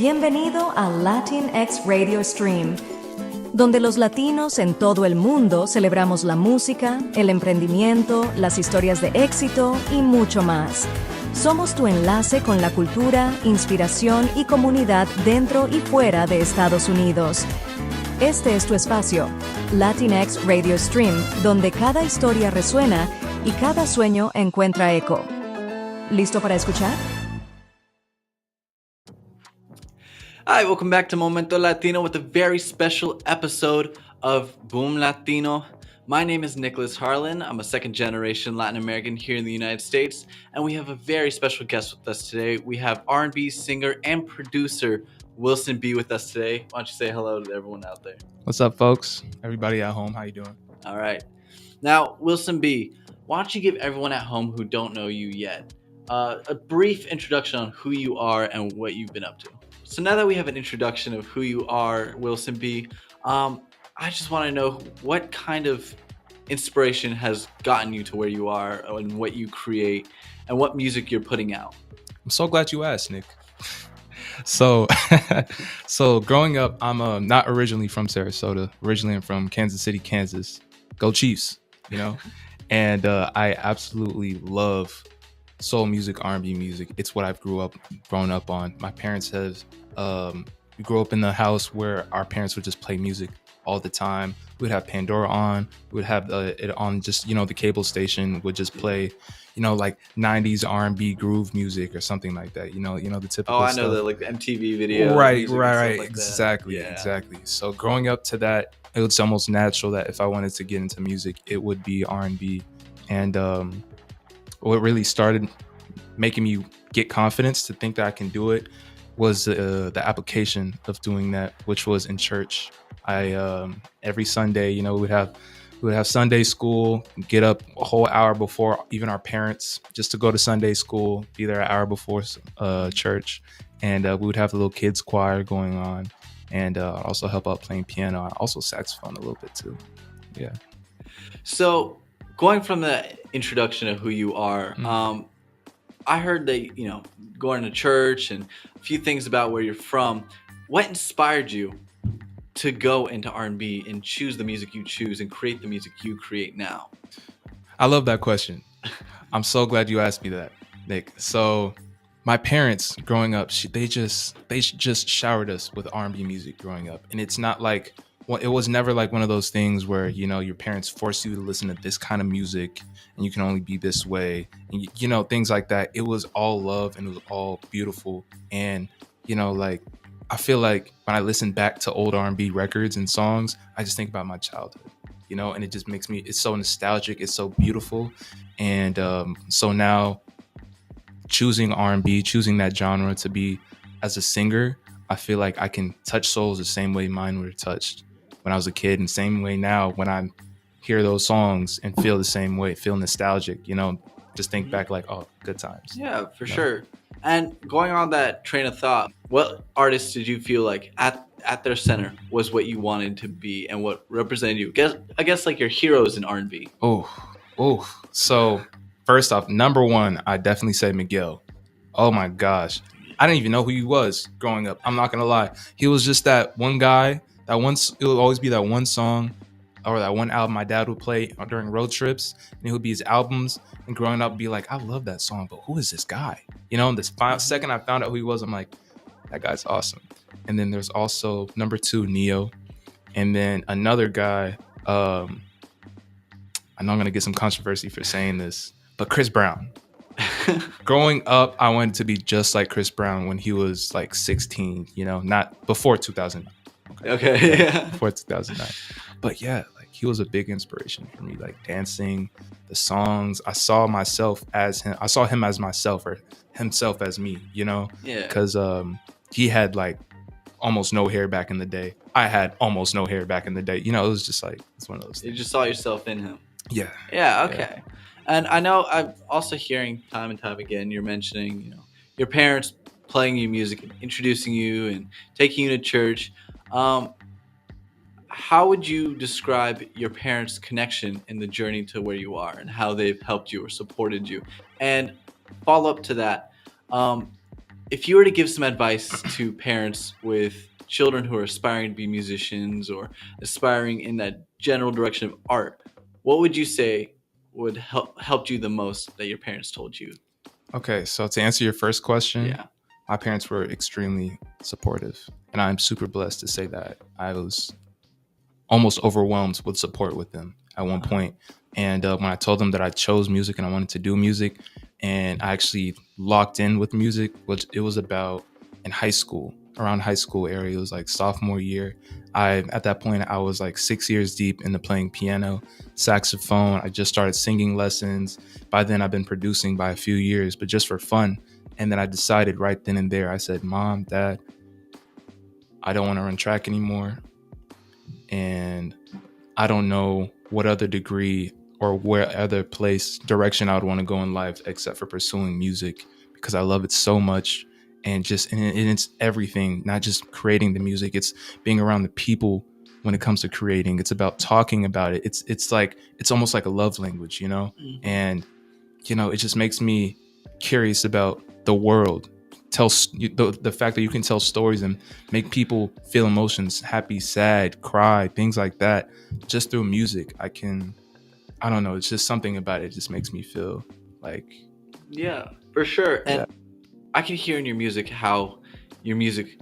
Bienvenido a Latinx Radio Stream, donde los latinos en todo el mundo celebramos la música, el emprendimiento, las historias de éxito y mucho más. Somos tu enlace con la cultura, inspiración y comunidad dentro y fuera de Estados Unidos. Este es tu espacio, Latinx Radio Stream, donde cada historia resuena y cada sueño encuentra eco. ¿Listo para escuchar? Hi, welcome back to Momento Latino with a very special episode of Boom Latino. My name is Nicholas Harlin. I'm a second-generation Latin American here in the United States, and we have a very special guest with us today. We have R&B singer and producer Wilson B with us today. Why don't you say hello to everyone out there? What's up, folks? Everybody at home, how you doing? All right. Now, Wilson B, why don't you give everyone at home who don't know you yet a brief introduction on who you are and what you've been up to? So now that we have an introduction of who you are, Wilson B, I just want to know what kind of inspiration has gotten you to where you are and what you create and what music you're putting out. I'm so glad you asked, Nick. So growing up, I'm not originally from Sarasota. Originally, I'm from Kansas City, Kansas. Go Chiefs, you know? And I absolutely love soul music, R&B music. It's what I've grown up on. My parents have, we grew up in the house where our parents would just play music all the time. We would have Pandora on. We would have it on just, the cable station would just play, like 90s R&B groove music or something like that. The typical I know stuff. the MTV video. Right. Like Exactly. So growing up to that, it was almost natural that if I wanted to get into music, it would be R&B. And what really started making me get confidence to think that I can do it was the application of doing that, which was in church. I every Sunday, we would have Sunday school, get up a whole hour before even our parents just to go to Sunday school, be there an hour before church, and we would have the little kids choir going on, and also help out playing piano, also saxophone a little bit too. Yeah. So going from the introduction of who you are, I heard that, going to church and a few things about where you're from. What inspired you to go into R&B and choose the music you choose and create the music you create now? I love that question. I'm so glad you asked me that, Nick. So my parents growing up, they just showered us with R&B music growing up. And it's not like, it was never like one of those things where, your parents force you to listen to this kind of music and you can only be this way. And, things like that. It was all love and it was all beautiful. And, I feel like when I listen back to old R&B records and songs, I just think about my childhood, and it just makes me, it's so nostalgic. It's so beautiful. And so now choosing R&B, choosing that genre to be as a singer, I feel like I can touch souls the same way mine were touched when I was a kid, and same way now when I hear those songs and feel the same way, feel nostalgic, just think back like, oh, good times. Yeah, for sure. And going on that train of thought, what artists did you feel like at their center was what you wanted to be and what represented you? I guess like your heroes in R&B. Oh. So first off, number one, I definitely say Miguel. Oh my gosh. I didn't even know who he was growing up. I'm not going to lie. He was just that one guy, it would always be that one song or that one album my dad would play during road trips, and it would be his albums. And growing up, be like, I love that song, but who is this guy? And the second I found out who he was, I'm like, that guy's awesome. And then there's also number 2, Neo. And then another guy, I know I'm going to get some controversy for saying this, but Chris Brown. Growing up, I wanted to be just like Chris Brown when he was like 16, not before 2009. Okay. Yeah. Before 2009. But yeah, like he was a big inspiration for me, like dancing, the songs. I saw myself as him. I saw him as myself or himself as me, Yeah. Because he had like almost no hair back in the day. I had almost no hair back in the day. It was just like, it's one of those things. You just saw yourself in him. Yeah. Yeah, okay. Yeah. And I know I'm also hearing time and time again, you're mentioning, your parents playing you music, introducing you and taking you to church. How would you describe your parents' connection in the journey to where you are and how they've helped you or supported you? And follow up to that, if you were to give some advice to parents with children who are aspiring to be musicians or aspiring in that general direction of art, what would you say would helped you the most that your parents told you? Okay, so to answer your first question, Yeah. my parents were extremely supportive, and I'm super blessed to say that. I was almost overwhelmed with support with them at one point. And when I told them that I chose music and I wanted to do music, and I actually locked in with music, which it was about in high school, around high school area. It was like sophomore year. At that point, I was like 6 years deep into playing piano, saxophone. I just started singing lessons. By then, I've been producing by a few years, but just for fun. And then I decided right then and there, I said, Mom, Dad, I don't want to run track anymore. And I don't know what other degree or where other direction I would want to go in life except for pursuing music, because I love it so much. And it's everything, not just creating the music. It's being around the people when it comes to creating. It's about talking about it. It's almost like a love language, you know? Mhm. And, it just makes me curious about the world. The fact that you can tell stories and make people feel emotions, happy, sad, cry, things like that, just through music. I don't know, it's just something about it just makes me feel like, Yeah, for sure. And Yeah. I can hear in your music how your music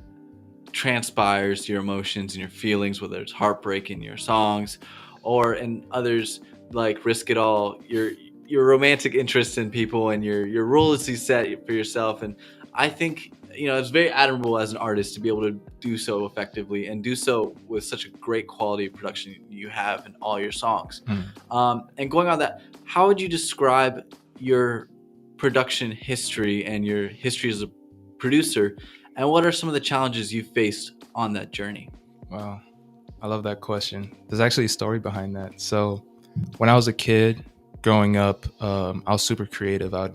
transpires your emotions and your feelings, whether it's heartbreak in your songs or in others like Risk It All, your romantic interest in people and your rules you set for yourself. And I think, it's very admirable as an artist to be able to do so effectively and do so with such a great quality of production you have in all your songs. And going on that, how would you describe your production history and your history as a producer, and what are some of the challenges you faced on that journey? wow, I love that question. There's actually a story behind that. So when I was a kid growing up, I was super creative. I'd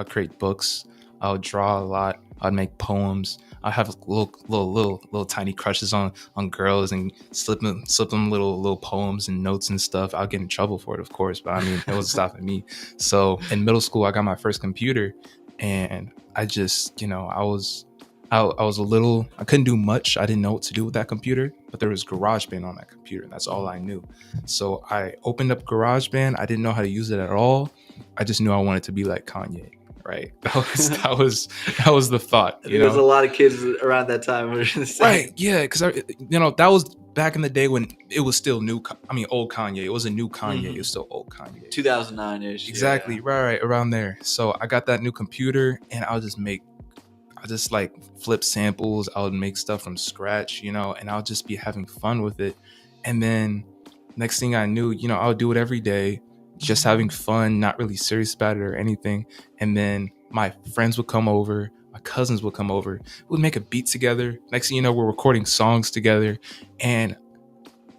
create books. I would draw a lot. I'd make poems. I have little tiny crushes on girls and slip them little poems and notes and stuff. I'll get in trouble for it, of course, but I mean, it wasn't stopping me. So in middle school, I got my first computer, and I just, I was I couldn't do much. I didn't know what to do with that computer, but there was GarageBand on that computer. That's all I knew. So I opened up GarageBand. I didn't know how to use it at all. I just knew I wanted to be like Kanye. Right. That was the thought. I think there's a lot of kids around that time who were the same. Right. Yeah. Because that was back in the day when it was still old Kanye. It wasn't new Kanye. Mhm. It was still old Kanye. 2009-ish. Exactly. Yeah. Right. Around there. So I got that new computer, and I just like flip samples. I would make stuff from scratch, and I'll just be having fun with it. And then next thing I knew, I would do it every day, just having fun, not really serious about it or anything. And then my friends would come over, my cousins would come over, we'd make a beat together. Next thing you know, we're recording songs together. And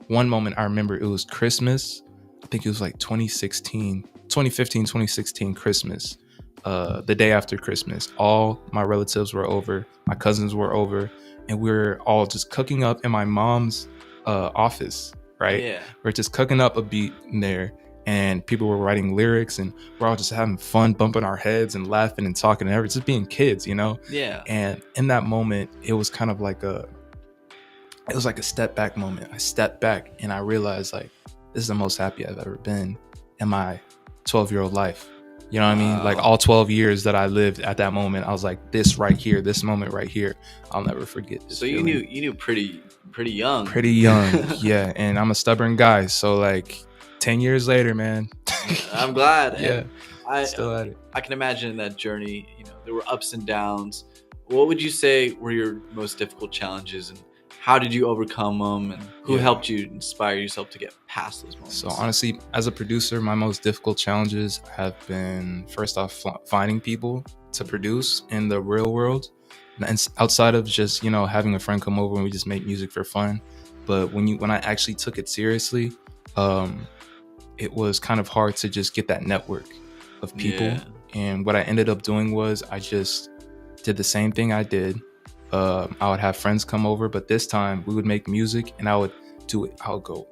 one moment I remember, it was Christmas. I think it was like 2015, 2016 Christmas. The day after Christmas, all my relatives were over, my cousins were over, and we were all just cooking up in my mom's office, right? Yeah. We're just cooking up a beat in there, and people were writing lyrics, and we're all just having fun, bumping our heads and laughing and talking and everything, just being kids, Yeah. And in that moment, it was kind of like a step back moment. I stepped back and I realized, like, this is the most happy I've ever been in my 12-year-old life. You know what I mean? Like, all 12 years that I lived at that moment, I was like, this right here, this moment right here, I'll never forget this. So feeling. you knew pretty young. Pretty young, yeah. And I'm a stubborn guy, so like 10 years later, man. I'm glad. Yeah, I still at it. I can imagine that journey. There were ups and downs. What would you say were your most difficult challenges, and how did you overcome them, and who helped you inspire yourself to get past those moments? So honestly, as a producer, my most difficult challenges have been, first off, finding people to produce in the real world, and outside of just having a friend come over and we just make music for fun. But when I actually took it seriously, it was kind of hard to just get that network of people. Yeah. And what I ended up doing was I just did the same thing I did. I would have friends come over, but this time we would make music, and I would do it. I'll go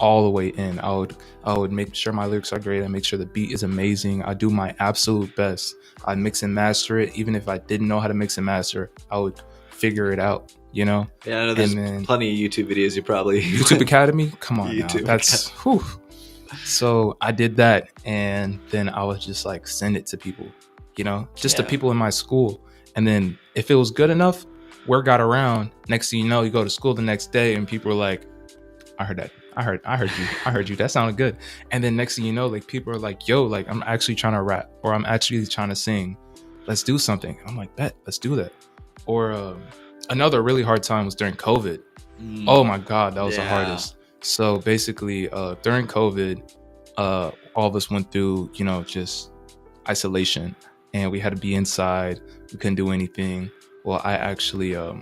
all the way in. I would make sure my lyrics are great. I make sure the beat is amazing. I do my absolute best. I mix and master it. Even if I didn't know how to mix and master, I would figure it out, you know? Yeah, I know there's plenty of YouTube videos you probably... YouTube Academy? Come on now. YouTube That's... Whew. So I did that, and then I would just like send it to people, you know, just to people in my school. And then if it was good enough, word got around. Next thing you know, you go to school the next day and people are like, I heard that. I heard you. That sounded good. And then next thing you know, like people are like, yo, like I'm actually trying to rap, or I'm actually trying to sing. Let's do something. And I'm like, bet, let's do that. Or another really hard time was during COVID. Oh my God, that was the hardest. So basically, during COVID, all of us went through, you know, just isolation, and we had to be inside. We couldn't do anything. Well, I actually, I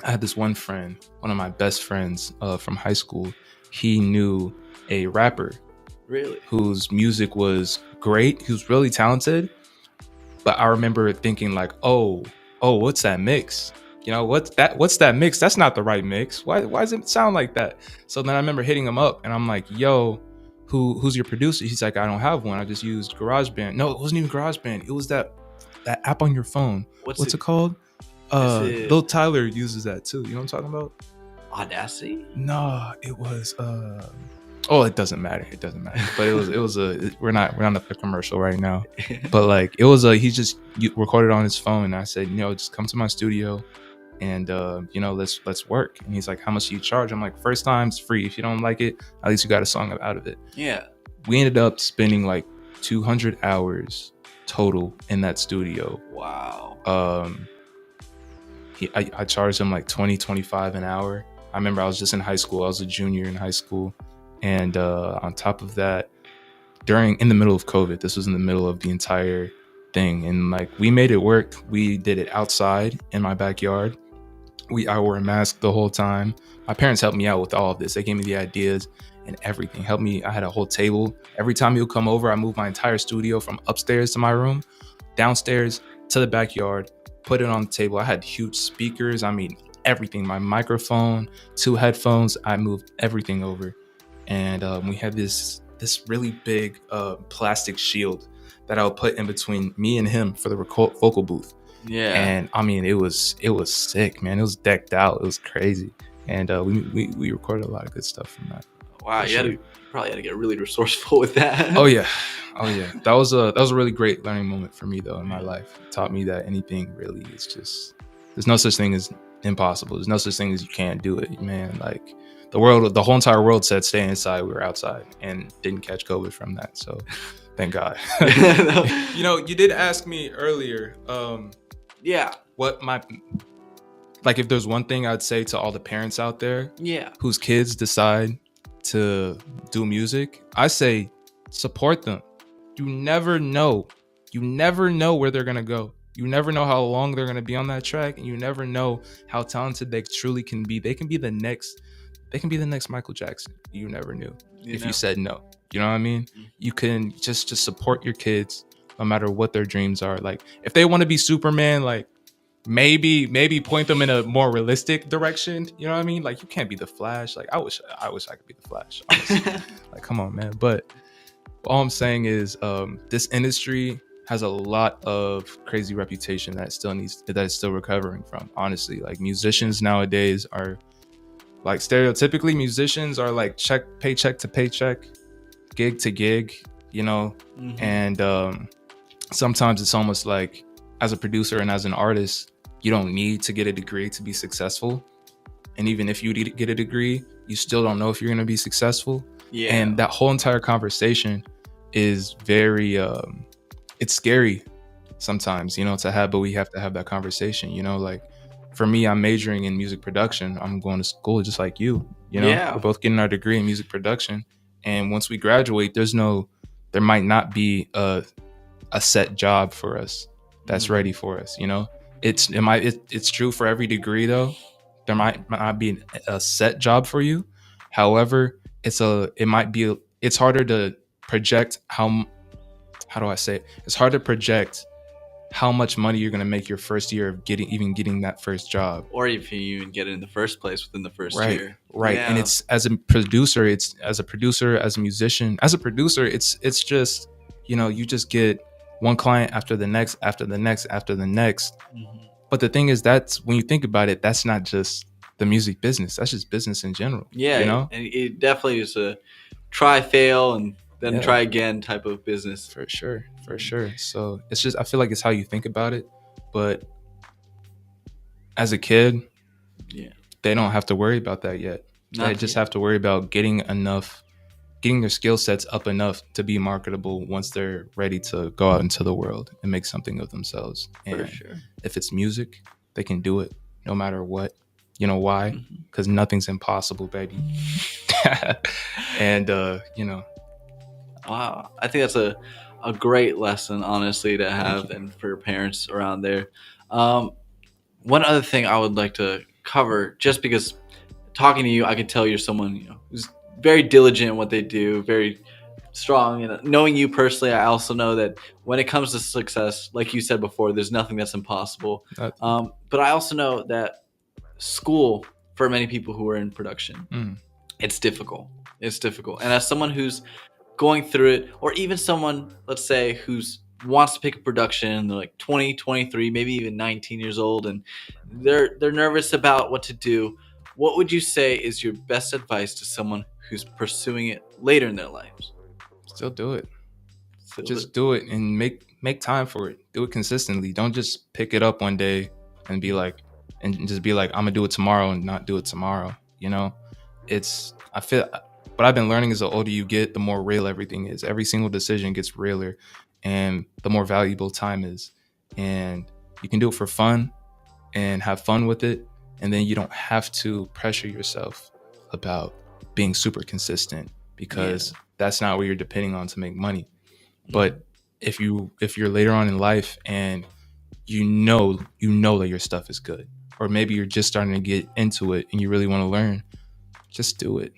had this one friend, one of my best friends from high school. He knew a rapper, really, whose music was great. He was really talented. But I remember thinking like, oh, what's that mix? You know, what's that mix? That's not the right mix. Why does it sound like that? So then I remember hitting him up and I'm like, yo, who's your producer? He's like, I don't have one. I just used GarageBand. No, it wasn't even GarageBand. It was that app on your phone. What's it called? Lil Tyler uses that too. You know what I'm talking about? Audacity? No, it was it doesn't matter. But it was we're not a commercial right now. But like it was he just recorded on his phone, and I said, you know, just come to my studio and you know, let's work. And he's like, how much do you charge? I'm like, first time it's free. If you don't like it, at least you got a song out of it. Yeah. We ended up spending like 200 hours total in that studio. Wow. I charged him like 25 an hour. I remember I was just in high school. I was a junior in high school. And on top of that, in the middle of COVID, this was in the middle of the entire thing. And like, we made it work. We did it outside in my backyard. I wore a mask the whole time. My parents helped me out with all of this. They gave me the ideas and everything. Helped me. I had a whole table. Every time he would come over, I moved my entire studio from upstairs to my room, downstairs to the backyard, put it on the table. I had huge speakers. I mean, everything. My microphone, 2 headphones. I moved everything over. And we had this really big plastic shield that I would put in between me and him for the vocal booth. Yeah. And I mean, it was sick, man. It was decked out. It was crazy. And we recorded a lot of good stuff from that. Wow, you probably had to get really resourceful with that. Oh yeah. That was a really great learning moment for me though in my life. It taught me that anything really is just, there's no such thing as impossible. There's no such thing as you can't do it, man. Like the whole entire world said stay inside. We were outside and didn't catch COVID from that. So thank God. You know, you did ask me earlier. What like if there's one thing I'd say to all the parents out there, whose kids decide to do music, I say support them. You never know where they're gonna go. You never know how long they're gonna be on that track, and you never know how talented they truly can be. They can be the next Michael Jackson. You never knew if you said no. You know what I mean? You can just support your kids no matter what their dreams are. Like if they want to be Superman, like maybe point them in a more realistic direction. You know what I mean? Like you can't be the Flash. Like I wish I could be the Flash. Honestly. Like come on, man. But all I'm saying is this industry has a lot of crazy reputation that is still recovering from. Honestly, like musicians nowadays are like stereotypically musicians are like paycheck to paycheck, gig to gig, you know. And sometimes it's almost like as a producer and as an artist, you don't need to get a degree to be successful. And even if you get a degree, you still don't know if you're going to be successful. Yeah. And that whole entire conversation is very, it's scary sometimes, you know, to have, but we have to have that conversation, you know, like for me, I'm majoring in music production. I'm going to school just like you know, we're both getting our degree in music production. And once we graduate, there might not be a set job for us that's ready for us, you know. It's true for every degree though. There might not be a set job for you. However, it's harder to project how do I say it? It's hard to project how much money you're going to make your first year of getting that first job, or if you even get it in the first place within the first right? year. Right. Yeah. And it's as a producer, as a musician, as a producer, it's just, you just get one client after the next, after the next, after the next. Mhm. But the thing is, that's when you think about it, that's not just the music business. That's just business in general. Yeah, And it definitely is a try, fail, and then Yeah. try again type of business. For sure. So it's just, I feel like it's how you think about it. But as a kid, Yeah, they don't have to worry about that yet. Not They just yet. have to worry about getting their skill sets up enough to be marketable once they're ready to go out into the world and make something of themselves. For And sure. if it's music, they can do it no matter what. You know why? Mhm. Because nothing's impossible, baby. And Wow, I think that's a great lesson, honestly, to have, and for parents around there. One other thing I would like to cover, just because talking to you, I can tell you're someone who's very diligent in what they do, very strong. And knowing you personally, I also know that when it comes to success, like you said before, there's nothing that's impossible. that, But I also know that school, for many people who are in production, it's difficult. It's difficult. And as someone who's going through it, or even someone, let's say, who's wants to pick a production, they're like 20, 23, maybe even 19 years old, and they're nervous about what to do, what would you say is your best advice to someone who's pursuing it later in their lives? still do it. So Just do it and make time for it. Do it consistently. Don't just pick it up one day and just be like, I'm gonna do it tomorrow and not do it tomorrow. I feel what I've been learning is the older you get, the more real everything is. Every single decision gets realer, and the more valuable time is. And you can do it for fun and have fun with it, and then you don't have to pressure yourself about being super consistent, because that's not what you're depending on to make money. But if you're later on in life and you know that your stuff is good, or maybe you're just starting to get into it and you really want to learn, just do it.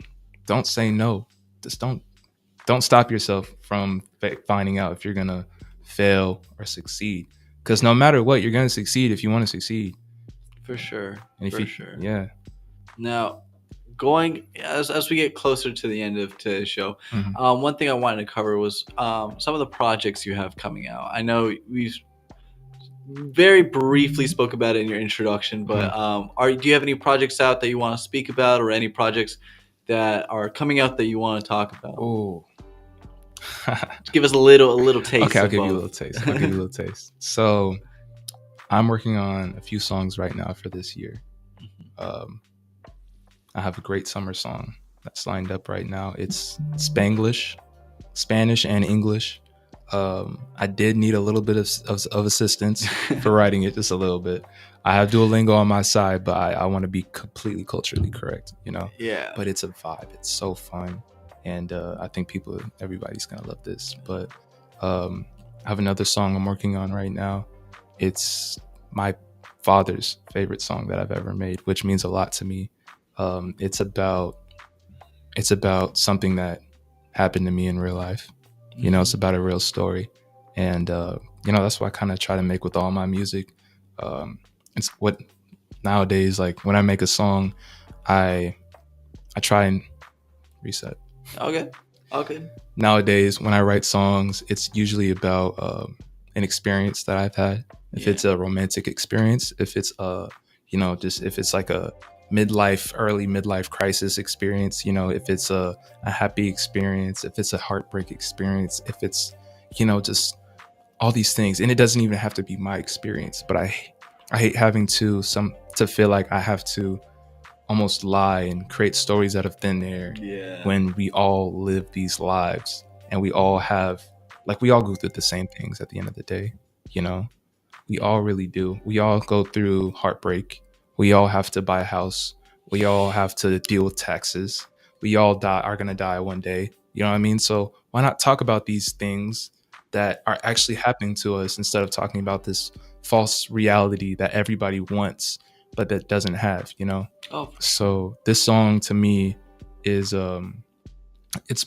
Don't say no. Just don't stop yourself from finding out if you're gonna fail or succeed, because no matter what, you're gonna succeed if you want to succeed. For sure. And For sure. Yeah. Now, going as we get closer to the end of today's show, one thing I wanted to cover was some of the projects you have coming out. I know we very briefly spoke about it in your introduction, but do you have any projects out that you want to speak about, or any projects that are coming out that you want to talk about? Oh. Give us a little taste. Okay, I'll of give you a both. little taste. So I'm working on a few songs right now for this year. I have a great summer song that's lined up right now. It's Spanglish, Spanish and English. I did need a little bit of assistance for writing it, just a little bit. I have Duolingo on my side, but I want to be completely culturally correct, Yeah. But it's a vibe. It's so fun. And I think everybody's going to love this. But I have another song I'm working on right now. It's my father's favorite song that I've ever made, which means a lot to me. It's about something that happened to me in real life. It's about a real story. And, that's what I kind of try to make with all my music. It's what nowadays, like when I make a song, I try and reset. Okay. Nowadays, when I write songs, it's usually about an experience that I've had. If it's a romantic experience, if it's if it's like a early midlife crisis experience, if it's a happy experience, if it's a heartbreak experience, if it's, just all these things. And it doesn't even have to be my experience, but I hate having to feel like I have to almost lie and create stories out of thin air when we all live these lives, and we all go through the same things at the end of the day. We all really do. We all go through heartbreak. We all have to buy a house. We all have to deal with taxes. We all are going to die one day. You know what I mean? So why not talk about these things that are actually happening to us, instead of talking about this false reality that everybody wants, but that doesn't have, Oh. So this song to me is, it's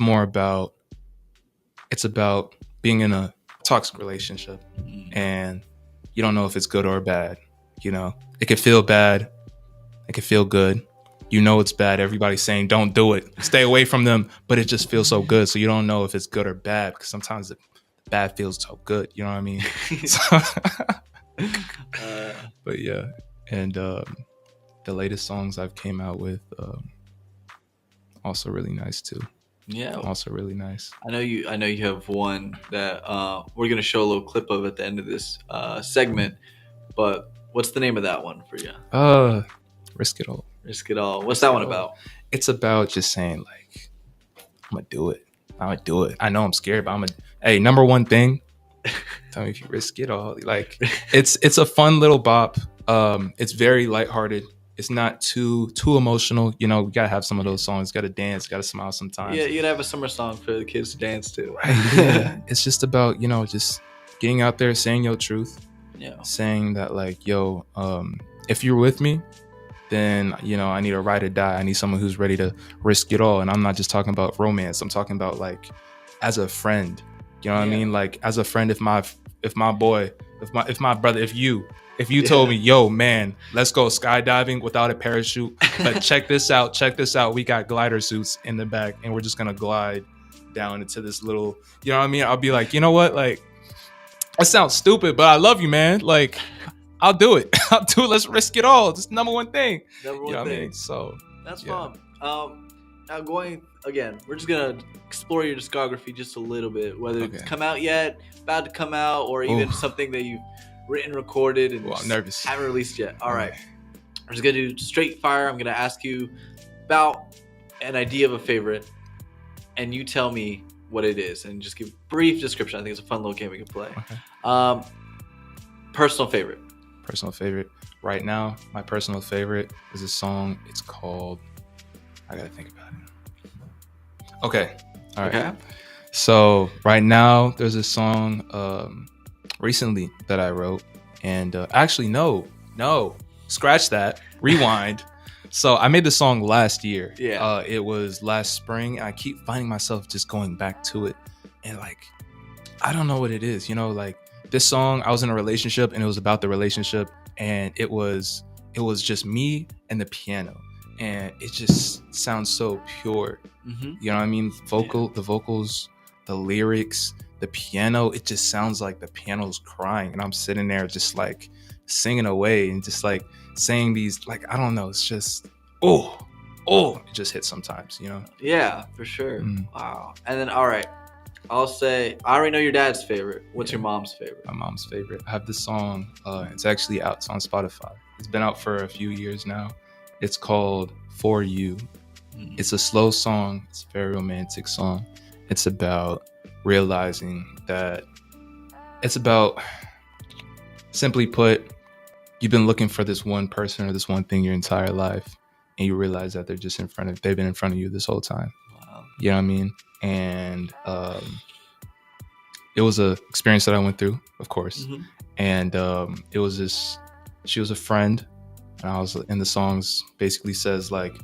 about being in a toxic relationship and you don't know if it's good or bad. You know, it could feel bad, it could feel good. You know it's bad. Everybody's saying don't do it, stay away from them, but it just feels so good. So you don't know if it's good or bad, because sometimes the bad feels so good. You know what I mean? So, but yeah, and the latest songs I've came out with, also really nice too. Yeah, Also really nice. I know you have one that we're gonna show a little clip of at the end of this segment. But what's the name of that one for you? Risk It All. Risk It All. What's that one about? It's about just saying like, I'm gonna do it. I know I'm scared, but hey, number one thing, tell me if you risk it all. Like, it's a fun little bop. It's very lighthearted. It's not too emotional. You know, we gotta have some of those songs. Gotta dance. Gotta smile sometimes. Yeah, you gotta have a summer song for the kids to dance to. Right, yeah. It's just about, you know, just getting out there, saying your truth. Yeah. Saying that like, yo, if you're with me, then, you know, I need a ride or die. I need someone who's ready to risk it all. And I'm not just talking about romance. I'm talking about like as a friend. You know what I mean? Like as a friend, if my brother, if you told me, yo, man, let's go skydiving without a parachute, but check this out. We got glider suits in the back and we're just going to glide down into this little, you know what I mean? I'll be like, you know what? Like, that sounds stupid, but I love you, man. Like, I'll do it. Let's risk it all. It's the number one thing. Number one you know thing. What I mean? So that's yeah. fun. Now going again, we're just gonna explore your discography just a little bit, whether it's come out yet, about to come out, or even something that you've written, recorded, and I'm nervous. Haven't released yet. All right. I'm just gonna do straight fire. I'm gonna ask you about an idea of a favorite, and you tell me what it is, and just give a brief description. I think it's a fun little game we can play. Okay. Personal favorite. Personal favorite. Right now, my personal favorite is a song. It's called, I gotta think about it. Okay. All right. Okay. So right now, there's a song recently that I wrote, and actually, no, scratch that. Rewind. So I made the song last year. Yeah. It was last spring. I keep finding myself just going back to it, and like, I don't know what it is. You know, like this song, I was in a relationship, and it was about the relationship, and it was just me and the piano, and it just sounds so pure. Mm-hmm. You know what I mean? The vocals, the lyrics, the piano. It just sounds like the piano's crying, and I'm sitting there just like singing away and just like saying these, like, I don't know, it's just it just hits sometimes, you know. Yeah, for sure. Wow. And then all right, I'll say I already know your dad's favorite. What's your mom's favorite? My mom's favorite, I have this song, it's actually out, it's on Spotify, it's been out for a few years now. It's called For You. It's a slow song, it's a very romantic song. It's about realizing that, it's about, simply put, you've been looking for this one person or this one thing your entire life, and you realize that they've been in front of you this whole time. Wow. You know what I mean? And it was a experience that I went through, of course. Mm-hmm. And it was she was a friend, and I was in the songs basically says like,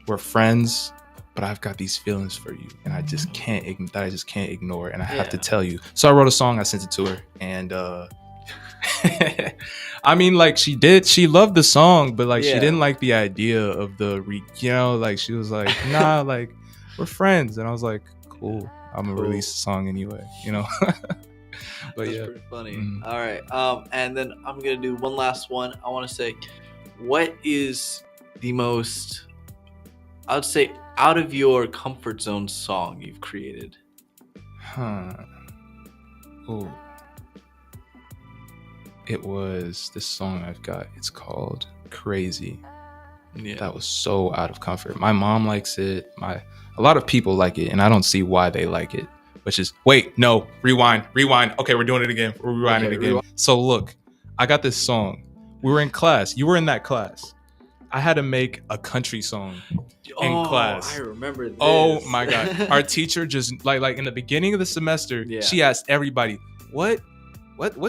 we're friends, but I've got these feelings for you, and I just can't ignore, and I have to tell you. So I wrote a song, I sent it to her, and I mean, like, she loved the song, but like she didn't like the idea of like she was like, nah, like we're friends, and I was like, cool, I'm gonna release the song anyway, you know. But that's pretty funny. All right, and then I'm gonna do one last one. I want to say, what is the most, I would say, out of your comfort zone song you've created? It was this song I've got. It's called Crazy. Yeah. That was so out of comfort. My mom likes it. A lot of people like it, and I don't see why they like it. Which is, wait, no, rewind. Okay, we're doing it again. We're rewinding it again. So look, I got this song. We were in class. You were in that class. I had to make a country song in class. I remember this. Oh my God. Our teacher just like in the beginning of the semester, she asked everybody, what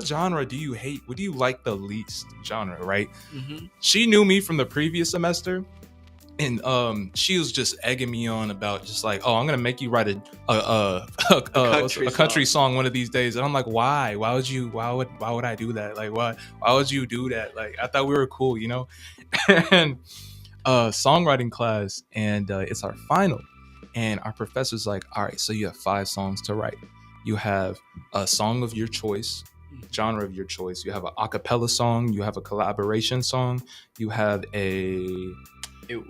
genre do you hate? What do you like the least genre, right? Mm-hmm. She knew me from the previous semester, And she was just egging me on about just like, oh, I'm gonna make you write a country song one of these days. And I'm like, why? Why would I do that? Like, why would you do that? Like, I thought we were cool, you know? And songwriting class, and it's our final. And our professor's like, all right, so you have 5 songs to write. You have a song of your choice, genre of your choice. You have an a cappella song. You have a collaboration song. You have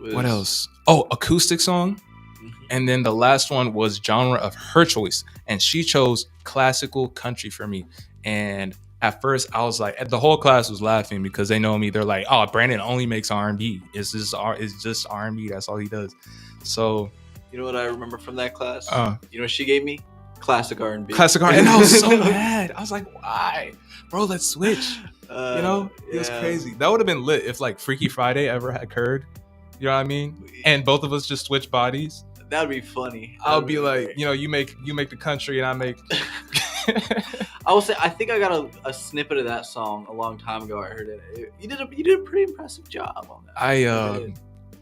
what else? Oh, acoustic song. Mm-hmm. And then the last one was genre of her choice. And she chose classical country for me. And at first I was like, the whole class was laughing because they know me. They're like, oh, Brandon only makes R&B. It's just R&B. That's all he does. So, you know what I remember from that class? You know what she gave me? Classic R&B. Classic R&B. And I was so mad. I was like, why? Bro, let's switch. You know? It was crazy. That would have been lit if like Freaky Friday ever had occurred. You know what I mean? And both of us just switch bodies. That'd be funny. I'll be like, great. You know, you make the country and I make. I will say, I think I got a snippet of that song a long time ago. I heard it. You did a pretty impressive job on that.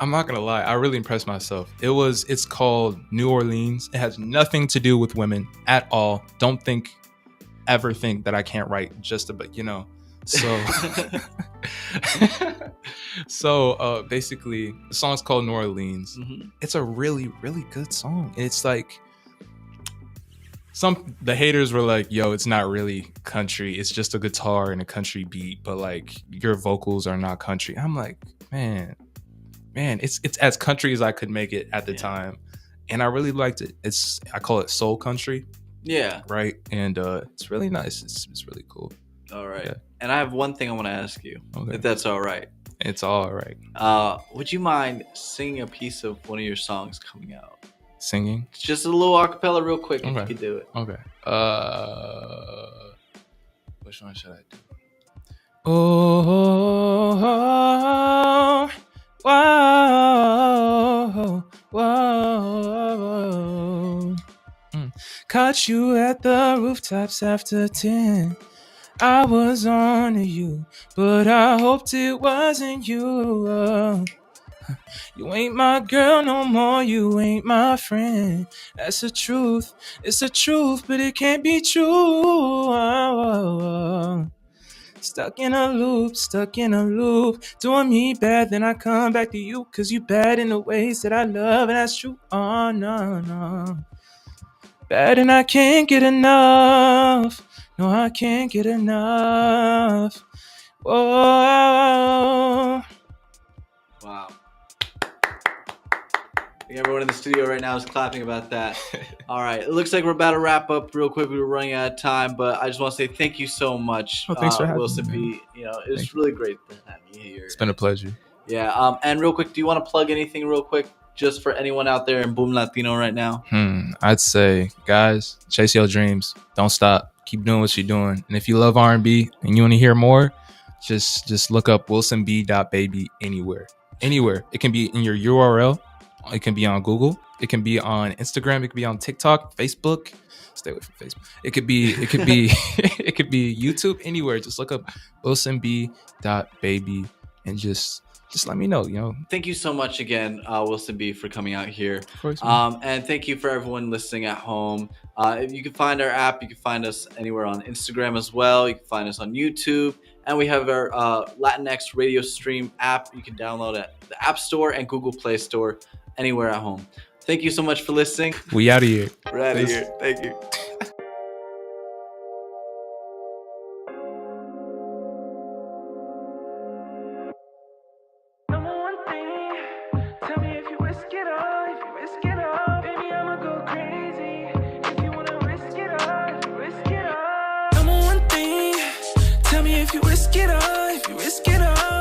I'm not gonna lie. I really impressed myself. It's called New Orleans. It has nothing to do with women at all. Don't ever think that I can't write just about, you know. So basically the song's called New Orleans. Mm-hmm. It's a really, really good song. It's like the haters were like, yo, it's not really country. It's just a guitar and a country beat, but like your vocals are not country. I'm like, man, it's as country as I could make it at the time. And I really liked it. I call it soul country. Yeah. Right. And it's really nice. It's really cool. All right. Yeah. And I have one thing I want to ask you, if that's all right. It's all right. Would you mind singing a piece of one of your songs coming out? Singing? It's just a little acapella real quick if you could do it. Okay. Which one should I do? Oh, whoa, whoa. Caught you at the rooftops after 10. I was on to you, but I hoped it wasn't you. You ain't my girl no more, you ain't my friend. That's the truth, it's the truth, but it can't be true. Stuck in a loop, doing me bad, then I come back to you, cause you bad in the ways that I love, and that's true. Oh, no. Bad and I can't get enough. No, I can't get enough. Whoa. Wow. I think everyone in the studio right now is clapping about that. All right. It looks like we're about to wrap up real quick. We were running out of time, but I just want to say thank you so much, thanks for having Wilson me, B. You know, it was really great to have you here. It's been a pleasure. Yeah. And real quick, do you want to plug anything real quick just for anyone out there in Boom Latino right now? I'd say, guys, chase your dreams. Don't stop. Keep doing what you're doing. And if you love R&B and you want to hear more, just look up wilsonb.baby anywhere. It can be in your URL. It can be on Google. It can be on Instagram. It could be on TikTok, Facebook. Stay away from Facebook. It could be it could be YouTube. Anywhere. Just look up wilsonb.baby and just let me know, you know. Thank you so much again, Wilson B, for coming out here. Of course. And thank you for everyone listening at home. You can find our app. You can find us anywhere on Instagram as well. You can find us on YouTube. And we have our Latinx radio stream app. You can download it at the App Store and Google Play Store, anywhere at home. Thank you so much for listening. We out of here. We're out of here. Thank you. If you risk it all,